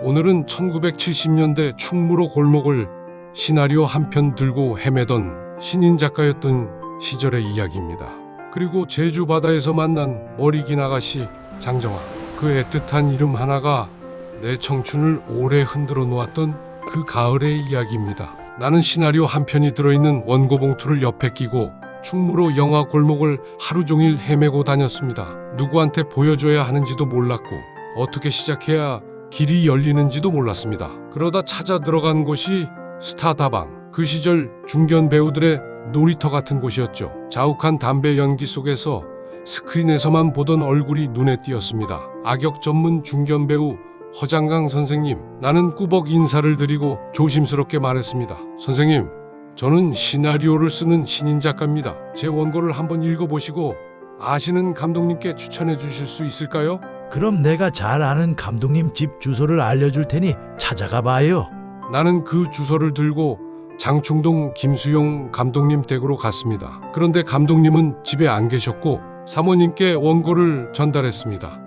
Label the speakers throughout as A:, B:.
A: 오늘은 1970년대 충무로 골목을 시나리오 한 편 들고 헤매던 신인 작가였던 시절의 이야기입니다. 그리고 제주 바다에서 만난 머리 긴 아가씨 장정아. 그 애틋한 이름 하나가 내 청춘을 오래 흔들어 놓았던 그 가을의 이야기입니다. 나는 시나리오 한 편이 들어있는 원고 봉투를 옆에 끼고 충무로 영화 골목을 하루 종일 헤매고 다녔습니다. 누구한테 보여줘야 하는지도 몰랐고 어떻게 시작해야 길이 열리는지도 몰랐습니다. 그러다 찾아 들어간 곳이 스타다방. 그 시절 중견 배우들의 놀이터 같은 곳이었죠. 자욱한 담배 연기 속에서 스크린에서만 보던 얼굴이 눈에 띄었습니다. 악역 전문 중견 배우 허장강 선생님. 나는 꾸벅 인사를 드리고 조심스럽게 말했습니다. 선생님, 저는 시나리오를 쓰는 신인 작가입니다. 제 원고를 한번 읽어보시고 아시는 감독님께 추천해 주실 수 있을까요?
B: 그럼 내가 잘 아는 감독님 집 주소를 알려줄 테니 찾아가 봐요.
A: 나는 그 주소를 들고 장충동 김수용 감독님 댁으로 갔습니다. 그런데 감독님은 집에 안 계셨고 사모님께 원고를 전달했습니다.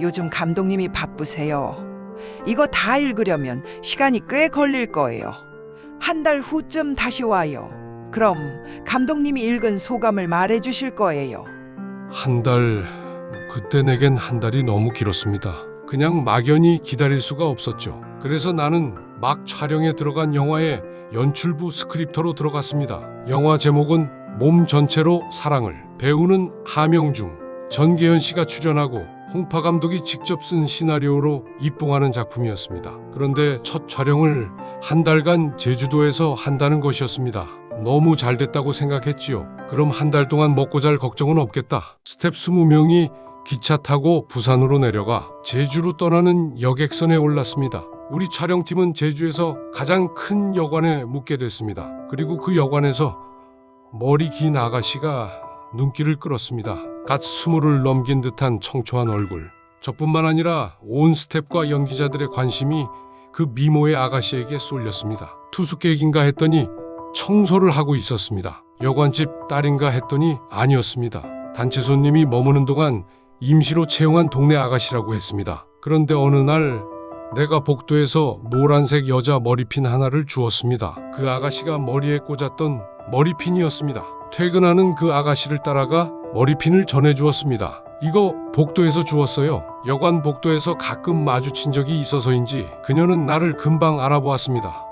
C: 요즘 감독님이 바쁘세요. 이거 다 읽으려면 시간이 꽤 걸릴 거예요. 한 달 후쯤 다시 와요. 그럼 감독님이 읽은 소감을 말해 주실 거예요.
A: 한 달, 그때 내겐 한 달이 너무 길었습니다. 그냥 막연히 기다릴 수가 없었죠. 그래서 나는 막 촬영에 들어간 영화의 연출부 스크립터로 들어갔습니다. 영화 제목은 몸 전체로 사랑을. 배우는 하명중, 전계현 씨가 출연하고 홍파 감독이 직접 쓴 시나리오로 입봉하는 작품이었습니다. 그런데 첫 촬영을 한 달간 제주도에서 한다는 것이었습니다. 너무 잘 됐다고 생각했지요. 그럼 한 달 동안 먹고 잘 걱정은 없겠다. 스텝 20명이 기차 타고 부산으로 내려가 제주로 떠나는 여객선에 올랐습니다. 우리 촬영팀은 제주에서 가장 큰 여관에 묵게 됐습니다. 그리고 그 여관에서 머리 긴 아가씨가 눈길을 끌었습니다. 갓 20을 넘긴 듯한 청초한 얼굴. 저뿐만 아니라 온 스텝과 연기자들의 관심이 그 미모의 아가씨에게 쏠렸습니다. 투숙객인가 했더니 청소를 하고 있었습니다. 여관집 딸인가 했더니 아니었습니다. 단체 손님이 머무는 동안 임시로 채용한 동네 아가씨라고 했습니다. 그런데 어느 날 내가 복도에서 노란색 여자 머리핀 하나를 주었습니다. 그 아가씨가 머리에 꽂았던 머리핀이었습니다. 퇴근하는 그 아가씨를 따라가 머리핀을 전해주었습니다. 이거 복도에서 주웠어요. 여관 복도에서 가끔 마주친 적이 있어서인지 그녀는 나를 금방 알아보았습니다.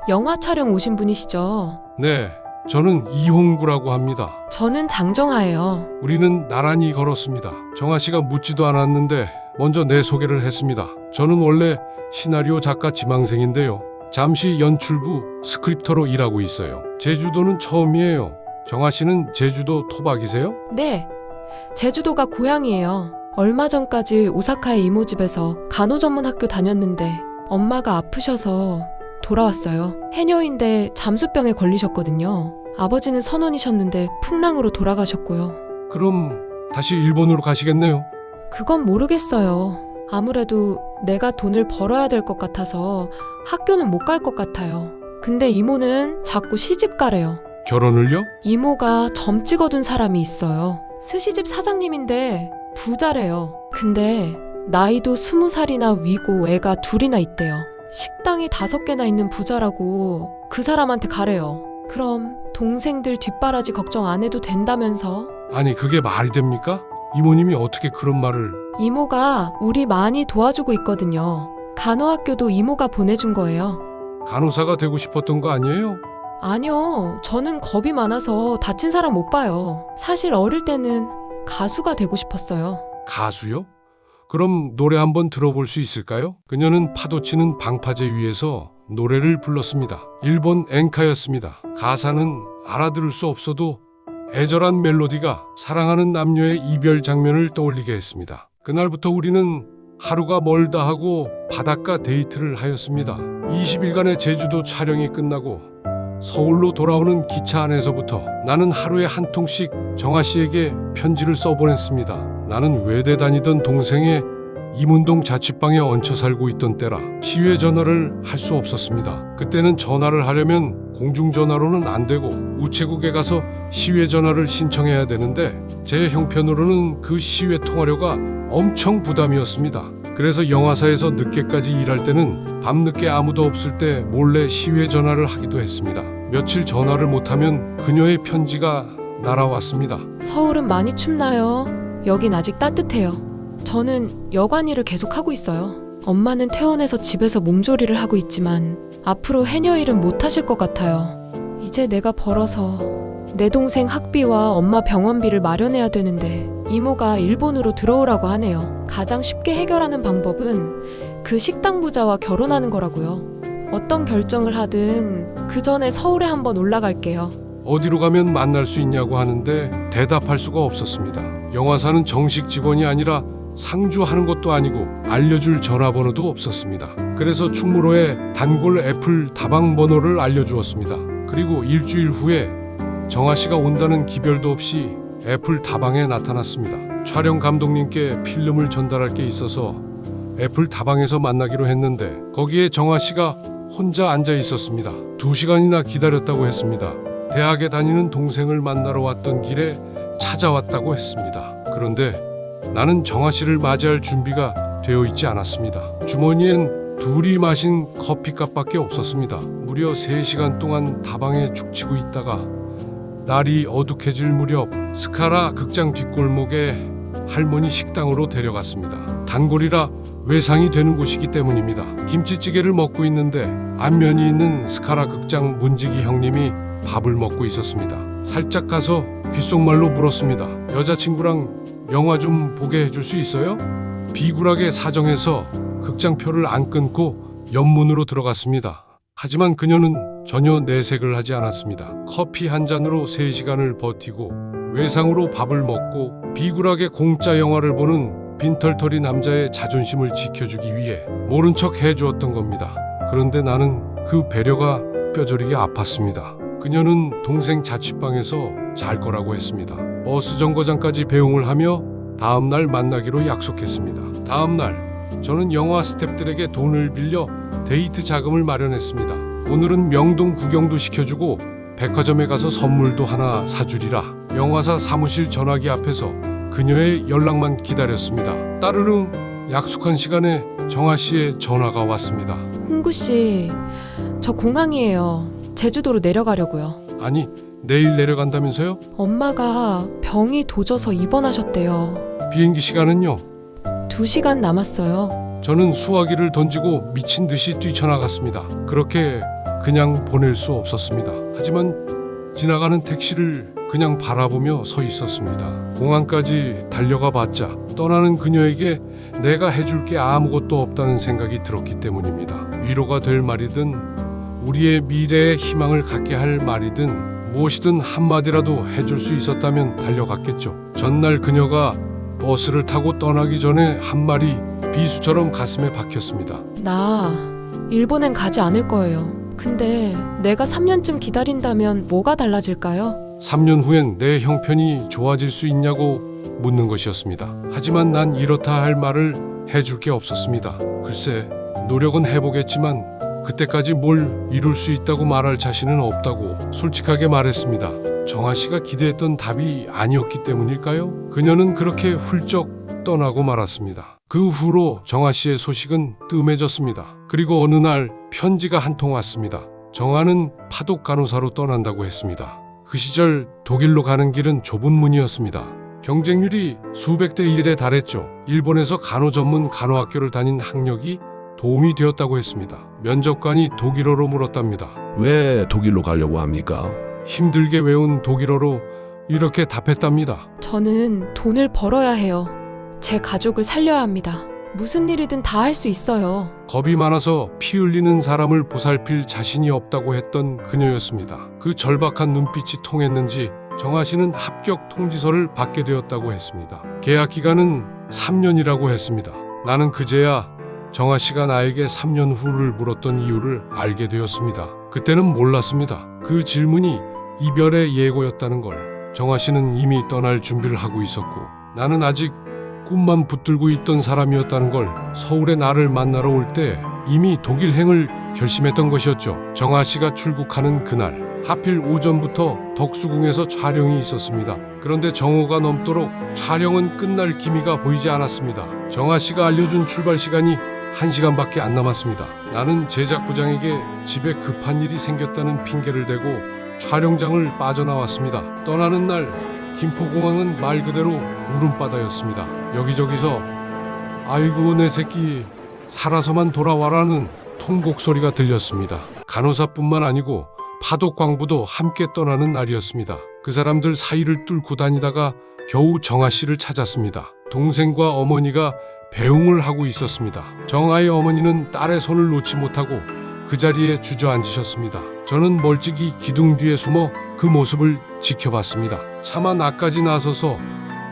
D: 영화 촬영 오신 분이시죠?
A: 네, 저는 이홍구라고 합니다.
D: 저는 장정아예요.
A: 우리는 나란히 걸었습니다. 정아 씨가 묻지도 않았는데 먼저 내 소개를 했습니다. 저는 원래 시나리오 작가 지망생인데요. 잠시 연출부 스크립터로 일하고 있어요. 제주도는 처음이에요. 정아 씨는 제주도 토박이세요?
D: 네, 제주도가 고향이에요. 얼마 전까지 오사카의 이모 집에서 간호전문학교 다녔는데 엄마가 아프셔서 돌아왔어요. 해녀인데 잠수병에 걸리셨거든요. 아버지는 선원이셨는데 풍랑으로 돌아가셨고요.
A: 그럼 다시 일본으로 가시겠네요.
D: 그건 모르겠어요. 아무래도 내가 돈을 벌어야 될 것 같아서 학교는 못 갈 것 같아요. 근데 이모는 자꾸 시집 가래요.
A: 결혼을요?
D: 이모가 점 찍어둔 사람이 있어요. 스시집 사장님인데 부자래요. 근데 나이도 20살이나 위고 애가 둘이나 있대요. 식당이 5개나 있는 부자라고 그 사람한테 가래요. 그럼 동생들 뒷바라지 걱정 안 해도 된다면서?
A: 아니 그게 말이 됩니까? 이모님이 어떻게 그런 말을...
D: 이모가 우리 많이 도와주고 있거든요. 간호학교도 이모가 보내준 거예요.
A: 간호사가 되고 싶었던 거 아니에요?
D: 아니요, 저는 겁이 많아서 다친 사람 못 봐요. 사실 어릴 때는 가수가 되고 싶었어요.
A: 가수요? 그럼 노래 한번 들어볼 수 있을까요? 그녀는 파도치는 방파제 위에서 노래를 불렀습니다. 일본 엔카였습니다. 가사는 알아들을 수 없어도 애절한 멜로디가 사랑하는 남녀의 이별 장면을 떠올리게 했습니다. 그날부터 우리는 하루가 멀다 하고 바닷가 데이트를 하였습니다. 20일간의 제주도 촬영이 끝나고 서울로 돌아오는 기차 안에서부터 나는 하루에 한 통씩 정아 씨에게 편지를 써보냈습니다. 나는 외대 다니던 동생의 이문동 자취방에 얹혀 살고 있던 때라 시외 전화를 할 수 없었습니다. 그때는 전화를 하려면 공중전화로는 안 되고 우체국에 가서 시외 전화를 신청해야 되는데 제 형편으로는 그 시외 통화료가 엄청 부담이었습니다. 그래서 영화사에서 늦게까지 일할 때는 밤늦게 아무도 없을 때 몰래 시외 전화를 하기도 했습니다. 며칠 전화를 못하면 그녀의 편지가 날아왔습니다.
D: 서울은 많이 춥나요? 여긴 아직 따뜻해요. 저는 여관 일을 계속하고 있어요. 엄마는 퇴원해서 집에서 몸조리를 하고 있지만 앞으로 해녀 일은 못 하실 것 같아요. 이제 내가 벌어서 내 동생 학비와 엄마 병원비를 마련해야 되는데 이모가 일본으로 들어오라고 하네요. 가장 쉽게 해결하는 방법은 그 식당 부자와 결혼하는 거라고요. 어떤 결정을 하든 그 전에 서울에 한번 올라갈게요.
A: 어디로 가면 만날 수 있냐고 하는데 대답할 수가 없었습니다. 영화사는 정식 직원이 아니라 상주하는 것도 아니고 알려줄 전화번호도 없었습니다. 그래서 충무로에 단골 애플 다방 번호를 알려주었습니다. 그리고 일주일 후에 정아 씨가 온다는 기별도 없이 애플 다방에 나타났습니다. 촬영 감독님께 필름을 전달할 게 있어서 애플 다방에서 만나기로 했는데 거기에 정아 씨가 혼자 앉아 있었습니다. 2시간이나 기다렸다고 했습니다. 대학에 다니는 동생을 만나러 왔던 길에 찾아왔다고 했습니다. 그런데 나는 정아 씨를 맞이할 준비가 되어 있지 않았습니다. 주머니엔 둘이 마신 커피값밖에 없었습니다. 무려 3시간 동안 다방에 죽치고 있다가 날이 어둑해질 무렵 스카라 극장 뒷골목에 할머니 식당으로 데려갔습니다. 단골이라 외상이 되는 곳이기 때문입니다. 김치찌개를 먹고 있는데 안면이 있는 스카라 극장 문지기 형님이 밥을 먹고 있었습니다. 살짝 가서 귓속말로 물었습니다. 여자친구랑 영화 좀 보게 해줄 수 있어요? 비굴하게 사정해서 극장표를 안 끊고 옆문으로 들어갔습니다. 하지만 그녀는 전혀 내색을 하지 않았습니다. 커피 한 잔으로 3시간을 버티고 외상으로 밥을 먹고 비굴하게 공짜 영화를 보는 빈털터리 남자의 자존심을 지켜주기 위해 모른 척 해주었던 겁니다. 그런데 나는 그 배려가 뼈저리게 아팠습니다. 그녀는 동생 자취방에서 잘 거라고 했습니다. 버스 정거장까지 배웅을 하며 다음날 만나기로 약속했습니다. 다음날 저는 영화 스태프들에게 돈을 빌려 데이트 자금을 마련했습니다. 오늘은 명동 구경도 시켜주고 백화점에 가서 선물도 하나 사주리라. 영화사 사무실 전화기 앞에서 그녀의 연락만 기다렸습니다. 따르릉 약속한 시간에 정아 씨의 전화가 왔습니다.
D: 홍구 씨, 저 공항이에요. 제주도로 내려가려고요.
A: 아니, 내일 내려간다면서요?
D: 엄마가 병이 도져서 입원하셨대요.
A: 비행기 시간은요?
D: 2시간 남았어요.
A: 저는 수화기를 던지고 미친 듯이 뛰쳐나갔습니다. 그렇게 그냥 보낼 수 없었습니다. 하지만 지나가는 택시를 그냥 바라보며 서 있었습니다. 공항까지 달려가 봤자 떠나는 그녀에게 내가 해줄 게 아무것도 없다는 생각이 들었기 때문입니다. 위로가 될 말이든 우리의 미래에 희망을 갖게 할 말이든 무엇이든 한마디라도 해줄 수 있었다면 달려갔겠죠. 전날 그녀가 버스를 타고 떠나기 전에 한 말이 비수처럼 가슴에 박혔습니다.
D: 나 일본엔 가지 않을 거예요. 근데 내가 3년쯤 기다린다면 뭐가 달라질까요?
A: 3년 후엔 내 형편이 좋아질 수 있냐고 묻는 것이었습니다. 하지만 난 이렇다 할 말을 해줄 게 없었습니다. 글쎄, 노력은 해보겠지만 그때까지 뭘 이룰 수 있다고 말할 자신은 없다고 솔직하게 말했습니다. 정아 씨가 기대했던 답이 아니었기 때문일까요? 그녀는 그렇게 훌쩍 떠나고 말았습니다. 그 후로 정아 씨의 소식은 뜸해졌습니다. 그리고 어느 날 편지가 한 통 왔습니다. 정아는 파독 간호사로 떠난다고 했습니다. 그 시절 독일로 가는 길은 좁은 문이었습니다. 경쟁률이 수백 대 1에 달했죠. 일본에서 간호 전문 간호학교를 다닌 학력이 도움이 되었다고 했습니다. 면접관이 독일어로 물었답니다.
E: 왜 독일로 가려고 합니까?
A: 힘들게 외운 독일어로 이렇게 답했답니다.
D: 저는 돈을 벌어야 해요. 제 가족을 살려야 합니다. 무슨 일이든 다 할 수 있어요.
A: 겁이 많아서 피 흘리는 사람을 보살필 자신이 없다고 했던 그녀였습니다. 그 절박한 눈빛이 통했는지 정아 씨는 합격 통지서를 받게 되었다고 했습니다. 계약 기간은 3년이라고 했습니다. 나는 그제야 정아 씨가 나에게 3년 후를 물었던 이유를 알게 되었습니다. 그때는 몰랐습니다. 그 질문이 이별의 예고였다는 걸. 정아 씨는 이미 떠날 준비를 하고 있었고 나는 아직 꿈만 붙들고 있던 사람이었다는 걸. 서울에 나를 만나러 올 때 이미 독일행을 결심했던 것이었죠. 정아 씨가 출국하는 그날 하필 오전부터 덕수궁에서 촬영이 있었습니다. 그런데 정오가 넘도록 촬영은 끝날 기미가 보이지 않았습니다. 정아 씨가 알려준 출발 시간이 1시간밖에 안 남았습니다. 나는 제작부장에게 집에 급한 일이 생겼다는 핑계를 대고 촬영장을 빠져나왔습니다. 떠나는 날 김포공항은 말 그대로 울음바다였습니다. 여기저기서 아이고 내 새끼 살아서만 돌아와라는 통곡 소리가 들렸습니다. 간호사뿐만 아니고 파독광부도 함께 떠나는 날이었습니다. 그 사람들 사이를 뚫고 다니다가 겨우 정아 씨를 찾았습니다. 동생과 어머니가 배웅을 하고 있었습니다. 정아의 어머니는 딸의 손을 놓지 못하고 그 자리에 주저앉으셨습니다. 저는 멀찍이 기둥 뒤에 숨어 그 모습을 지켜봤습니다. 차마 나까지 나서서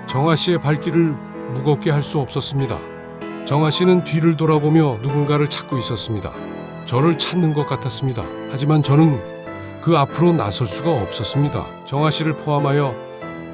A: 정아 씨의 발길을 무겁게 할 수 없었습니다. 정아 씨는 뒤를 돌아보며 누군가를 찾고 있었습니다. 저를 찾는 것 같았습니다. 하지만 저는 그 앞으로 나설 수가 없었습니다. 정아 씨를 포함하여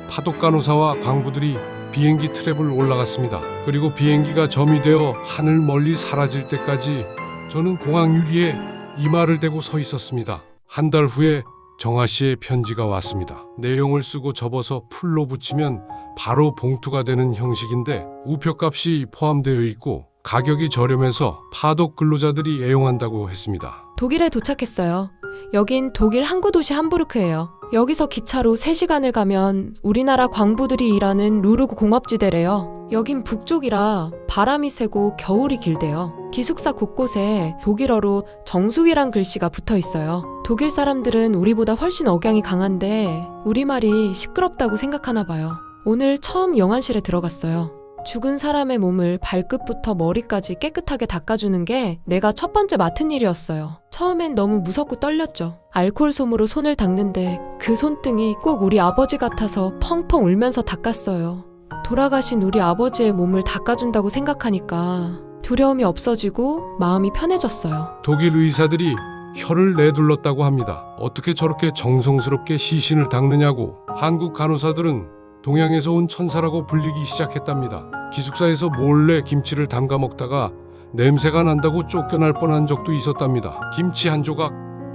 A: 파독간호사와 광부들이 비행기 트랩을 올라갔습니다. 그리고 비행기가 점이 되어 하늘 멀리 사라질 때까지 저는 공항 유리에 이마를 대고 서 있었습니다. 한 달 후에 정아 씨의 편지가 왔습니다. 내용을 쓰고 접어서 풀로 붙이면 바로 봉투가 되는 형식인데 우표값이 포함되어 있고 가격이 저렴해서 파독 근로자들이 애용한다고 했습니다.
D: 독일에 도착했어요. 여긴 독일 항구 도시 함부르크예요. 여기서 기차로 3시간을 가면 우리나라 광부들이 일하는 루르그 공업지대래요. 여긴 북쪽이라 바람이 세고 겨울이 길대요. 기숙사 곳곳에 독일어로 정숙이란 글씨가 붙어 있어요. 독일 사람들은 우리보다 훨씬 억양이 강한데 우리말이 시끄럽다고 생각하나 봐요. 오늘 처음 영안실에 들어갔어요. 죽은 사람의 몸을 발끝부터 머리까지 깨끗하게 닦아주는 게 내가 첫 번째 맡은 일이었어요. 처음엔 너무 무섭고 떨렸죠. 알코올 솜으로 손을 닦는데 그 손등이 꼭 우리 아버지 같아서 펑펑 울면서 닦았어요. 돌아가신 우리 아버지의 몸을 닦아준다고 생각하니까 두려움이 없어지고 마음이 편해졌어요.
A: 독일 의사들이 혀를 내둘렀다고 합니다. 어떻게 저렇게 정성스럽게 시신을 닦느냐고. 한국 간호사들은 동양에서 온 천사라고 불리기 시작했답니다. 기숙사에서 몰래 김치를 담가 먹다가 냄새가 난다고 쫓겨날 뻔한 적도 있었답니다. 김치 한 조각,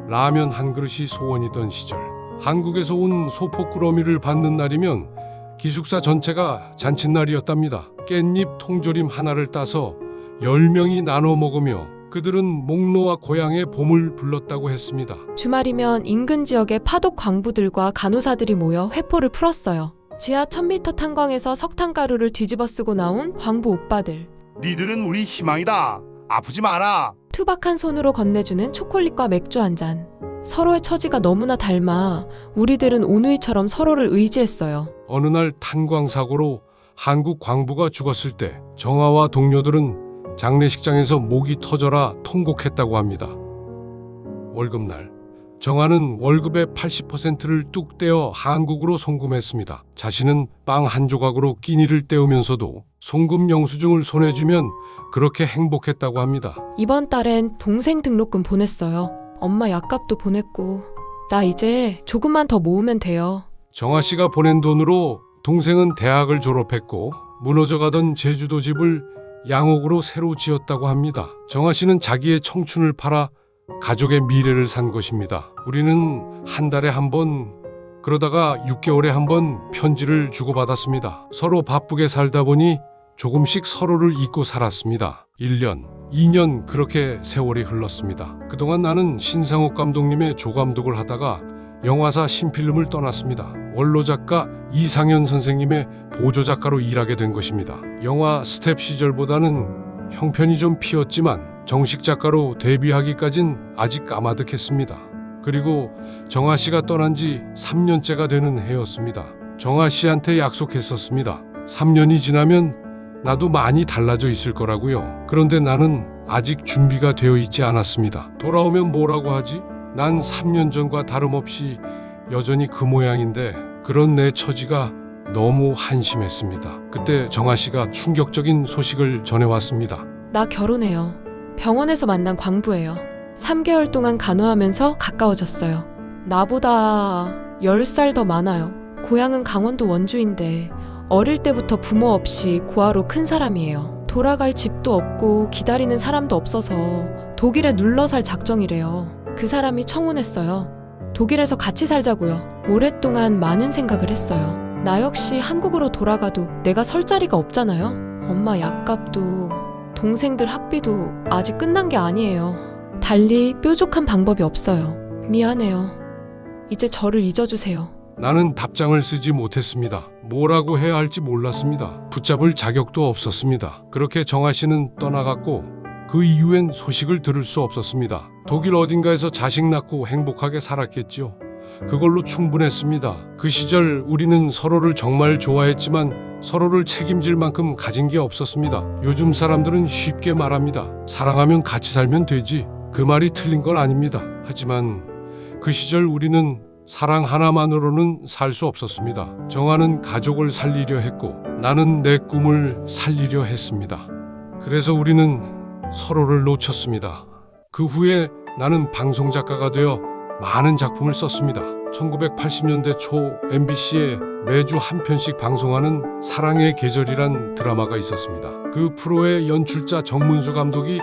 A: 라면 한 그릇이 소원이던 시절. 한국에서 온 소포꾸러미를 받는 날이면 기숙사 전체가 잔칫날이었답니다. 깻잎 통조림 하나를 따서 10명이 나눠 먹으며 그들은 목노와 고향의 봄을 불렀다고 했습니다.
D: 주말이면 인근 지역의 파독 광부들과 간호사들이 모여 회포를 풀었어요. 지하 1000m 탄광에서 석탄가루를 뒤집어 쓰고 나온 광부 오빠들.
F: 니들은 우리 희망이다. 아프지 마라.
D: 투박한 손으로 건네주는 초콜릿과 맥주 한 잔. 서로의 처지가 너무나 닮아 우리들은 오누이처럼 서로를 의지했어요.
A: 어느 날 탄광사고로 한국 광부가 죽었을 때 정아와 동료들은 장례식장에서 목이 터져라 통곡했다고 합니다. 월급날 정아는 월급의 80%를 뚝 떼어 한국으로 송금했습니다. 자신은 빵 한 조각으로 끼니를 때우면서도 송금 영수증을 손에 쥐면 그렇게 행복했다고 합니다.
D: 이번 달엔 동생 등록금 보냈어요. 엄마 약값도 보냈고 나 이제 조금만 더 모으면 돼요.
A: 정아 씨가 보낸 돈으로 동생은 대학을 졸업했고 무너져가던 제주도 집을 양옥으로 새로 지었다고 합니다. 정아 씨는 자기의 청춘을 팔아 가족의 미래를 산 것입니다. 우리는 한 달에 한 번, 그러다가 6개월에 한 번 편지를 주고받았습니다. 서로 바쁘게 살다 보니 조금씩 서로를 잊고 살았습니다. 1년, 2년 그렇게 세월이 흘렀습니다. 그동안 나는 신상옥 감독님의 조감독을 하다가 영화사 신필름을 떠났습니다. 원로 작가 이상현 선생님의 보조작가로 일하게 된 것입니다. 영화 스텝 시절보다는 형편이 좀 피었지만 정식 작가로 데뷔하기까진 아직 까마득했습니다. 그리고 정아 씨가 떠난 지 3년째가 되는 해였습니다. 정아 씨한테 약속했었습니다. 3년이 지나면 나도 많이 달라져 있을 거라고요. 그런데 나는 아직 준비가 되어 있지 않았습니다. 돌아오면 뭐라고 하지? 난 3년 전과 다름없이 여전히 그 모양인데 그런 내 처지가 너무 한심했습니다. 그때 정아 씨가 충격적인 소식을 전해왔습니다.
D: 나 결혼해요. 병원에서 만난 광부예요. 3개월 동안 간호하면서 가까워졌어요. 나보다 10살 더 많아요. 고향은 강원도 원주인데 어릴 때부터 부모 없이 고아로 큰 사람이에요. 돌아갈 집도 없고 기다리는 사람도 없어서 독일에 눌러 살 작정이래요. 그 사람이 청혼했어요. 독일에서 같이 살자고요. 오랫동안 많은 생각을 했어요. 나 역시 한국으로 돌아가도 내가 설 자리가 없잖아요. 엄마 약값도 동생들 학비도 아직 끝난 게 아니에요. 달리 뾰족한 방법이 없어요. 미안해요. 이제 저를 잊어주세요.
A: 나는 답장을 쓰지 못했습니다. 뭐라고 해야 할지 몰랐습니다. 붙잡을 자격도 없었습니다. 그렇게 정아 씨는 떠나갔고 그 이후엔 소식을 들을 수 없었습니다. 독일 어딘가에서 자식 낳고 행복하게 살았겠지요. 그걸로 충분했습니다. 그 시절 우리는 서로를 정말 좋아했지만 서로를 책임질 만큼 가진 게 없었습니다. 요즘 사람들은 쉽게 말합니다. 사랑하면 같이 살면 되지. 그 말이 틀린 건 아닙니다. 하지만 그 시절 우리는 사랑 하나만으로는 살 수 없었습니다. 정아는 가족을 살리려 했고 나는 내 꿈을 살리려 했습니다. 그래서 우리는 서로를 놓쳤습니다. 그 후에 나는 방송작가가 되어 많은 작품을 썼습니다. 1980년대 초 MBC에 매주 한 편씩 방송하는 사랑의 계절이란 드라마가 있었습니다. 그 프로의 연출자 정문수 감독이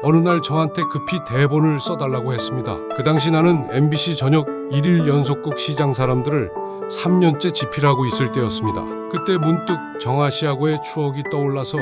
A: 어느 날 저한테 급히 대본을 써달라고 했습니다. 그 당시 나는 MBC 저녁 1일 연속극 시장 사람들을 3년째 집필하고 있을 때였습니다. 그때 문득 정아 씨하고의 추억이 떠올라서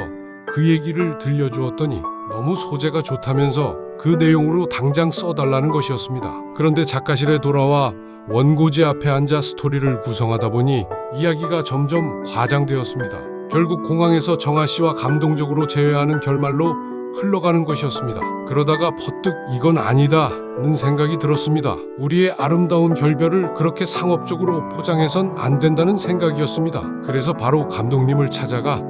A: 그 얘기를 들려주었더니 너무 소재가 좋다면서 그 내용으로 당장 써달라는 것이었습니다. 그런데 작가실에 돌아와 원고지 앞에 앉아 스토리를 구성하다 보니 이야기가 점점 과장되었습니다. 결국 공항에서 정아 씨와 감동적으로 재회하는 결말로 흘러가는 것이었습니다. 그러다가 퍼뜩 이건 아니다는 생각이 들었습니다. 우리의 아름다운 결별을 그렇게 상업적으로 포장해선 안 된다는 생각이었습니다. 그래서 바로 감독님을 찾아가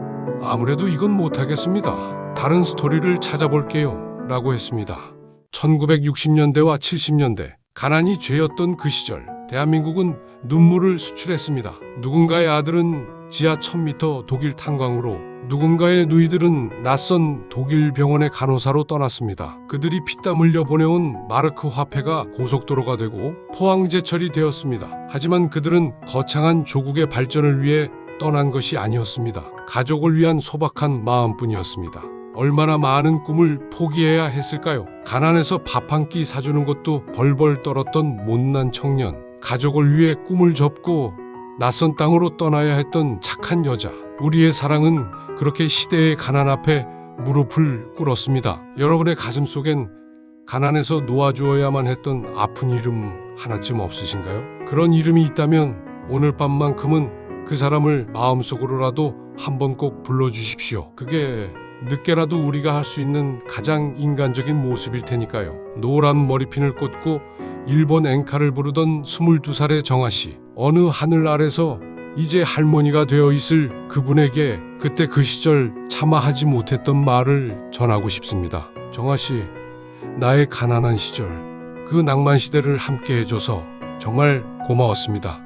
A: 아무래도 이건 못하겠습니다. 다른 스토리를 찾아볼게요 라고 했습니다. 1960년대와 70년대 가난이 죄였던 그 시절 대한민국은 눈물을 수출했습니다. 누군가의 아들은 지하 1000m 독일 탄광으로, 누군가의 누이들은 낯선 독일 병원의 간호사로 떠났습니다. 그들이 피땀 흘려 보내온 마르크 화폐가 고속도로가 되고 포항제철이 되었습니다. 하지만 그들은 거창한 조국의 발전을 위해 떠난 것이 아니었습니다. 가족을 위한 소박한 마음뿐이었습니다. 얼마나 많은 꿈을 포기해야 했을까요? 가난해서 밥 한 끼 사주는 것도 벌벌 떨었던 못난 청년, 가족을 위해 꿈을 접고 낯선 땅으로 떠나야 했던 착한 여자. 우리의 사랑은 그렇게 시대의 가난 앞에 무릎을 꿇었습니다. 여러분의 가슴 속엔 가난해서 놓아주어야만 했던 아픈 이름 하나쯤 없으신가요? 그런 이름이 있다면 오늘 밤만큼은 그 사람을 마음속으로라도 한번 꼭 불러주십시오. 그게 늦게라도 우리가 할 수 있는 가장 인간적인 모습일 테니까요. 노란 머리핀을 꽂고 일본 엔카를 부르던 22살의 정아 씨. 어느 하늘 아래서 이제 할머니가 되어 있을 그분에게 그때 그 시절 차마 하지 못했던 말을 전하고 싶습니다. 정아 씨, 나의 가난한 시절, 그 낭만 시대를 함께 해줘서 정말 고마웠습니다.